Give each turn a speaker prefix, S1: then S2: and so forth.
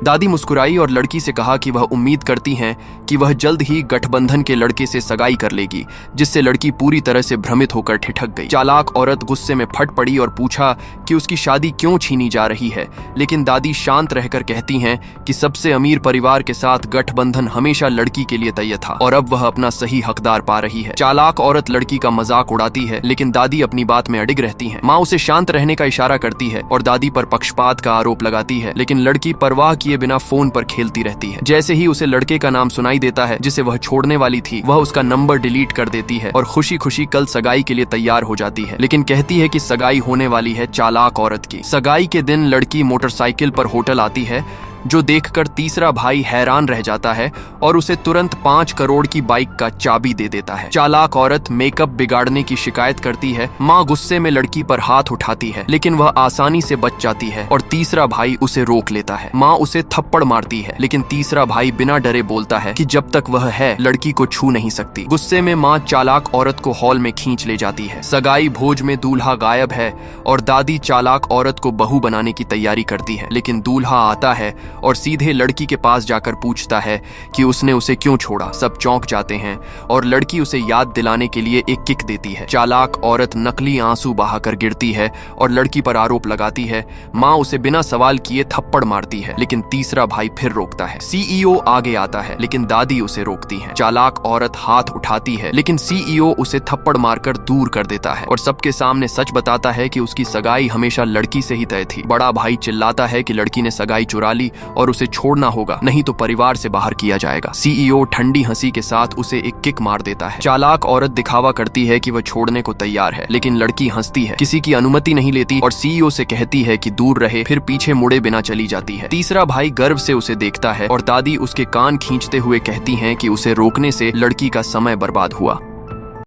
S1: दादी मुस्कुराई और लड़की से कहा कि वह उम्मीद करती हैं कि वह जल्द ही गठबंधन के लड़के से सगाई कर लेगी, जिससे लड़की पूरी तरह से भ्रमित होकर ठिठक गई। चालाक औरत गुस्से में फट पड़ी और पूछा कि उसकी शादी क्यों छीनी जा रही है, लेकिन दादी शांत रहकर कहती हैं कि सबसे अमीर परिवार के साथ गठबंधन हमेशा लड़की के लिए तय था और अब वह अपना सही हकदार पा रही है। चालाक औरत लड़की का मजाक उड़ाती है, लेकिन दादी अपनी बात में अडिग रहती हैं। माँ उसे शांत रहने का इशारा करती है और दादी पर पक्षपात का आरोप लगाती है, लेकिन लड़की परवाह किए बिना फोन पर खेलती रहती है। जैसे ही उसे लड़के का नाम सुनाई देता है जिसे वह छोड़ने वाली थी, वह उसका नंबर डिलीट कर देती है और खुशी खुशी कल सगाई के लिए तैयार हो जाती है, लेकिन कहती है कि सगाई होने वाली है चालाक औरत की। सगाई के दिन लड़की मोटरसाइकिल पर होटल आती है, जो देखकर तीसरा भाई हैरान रह जाता है और उसे तुरंत 5 करोड़ की बाइक का चाबी दे देता है। चालाक औरत मेकअप बिगाड़ने की शिकायत करती है। माँ गुस्से में लड़की पर हाथ उठाती है, लेकिन वह आसानी से बच जाती है और तीसरा भाई उसे रोक लेता है। माँ उसे थप्पड़ मारती है, लेकिन तीसरा भाई बिना डरे बोलता है कि जब तक वह है लड़की को छू नहीं सकती। गुस्से में माँ चालाक औरत को हॉल में खींच ले जाती है। सगाई भोज में दूल्हा गायब है और दादी चालाक औरत को बहू बनाने की तैयारी करती है, लेकिन दूल्हा आता है और सीधे लड़की के पास जाकर पूछता है कि उसने उसे क्यों छोड़ा। सब चौंक जाते हैं और लड़की उसे याद दिलाने के लिए एक किक देती है। चालाक औरत नकली आंसू बहाकर गिरती है और लड़की पर आरोप लगाती है। माँ उसे बिना सवाल किए थप्पड़ मारती है, लेकिन तीसरा भाई फिर रोकता है। सीईओ आगे आता है, लेकिन दादी उसे रोकती है। चालाक औरत हाथ उठाती है, लेकिन सीईओ उसे थप्पड़ मारकर दूर कर देता है और सबके सामने सच बताता है कि उसकी सगाई हमेशा लड़की से ही तय थी। बड़ा भाई चिल्लाता है कि लड़की ने सगाई चुरा ली और उसे छोड़ना होगा, नहीं तो परिवार से बाहर किया जाएगा। सीईओ ठंडी हंसी के साथ उसे एक किक मार देता है। चालाक औरत दिखावा करती है कि वह छोड़ने को तैयार है, लेकिन लड़की हंसती है, किसी की अनुमति नहीं लेती और सीईओ से कहती है कि दूर रहे, फिर पीछे मुड़े बिना चली जाती है। तीसरा भाई गर्व से उसे देखता है और दादी उसके कान खींचते हुए कहती हैं कि उसे रोकने से लड़की का समय बर्बाद हुआ।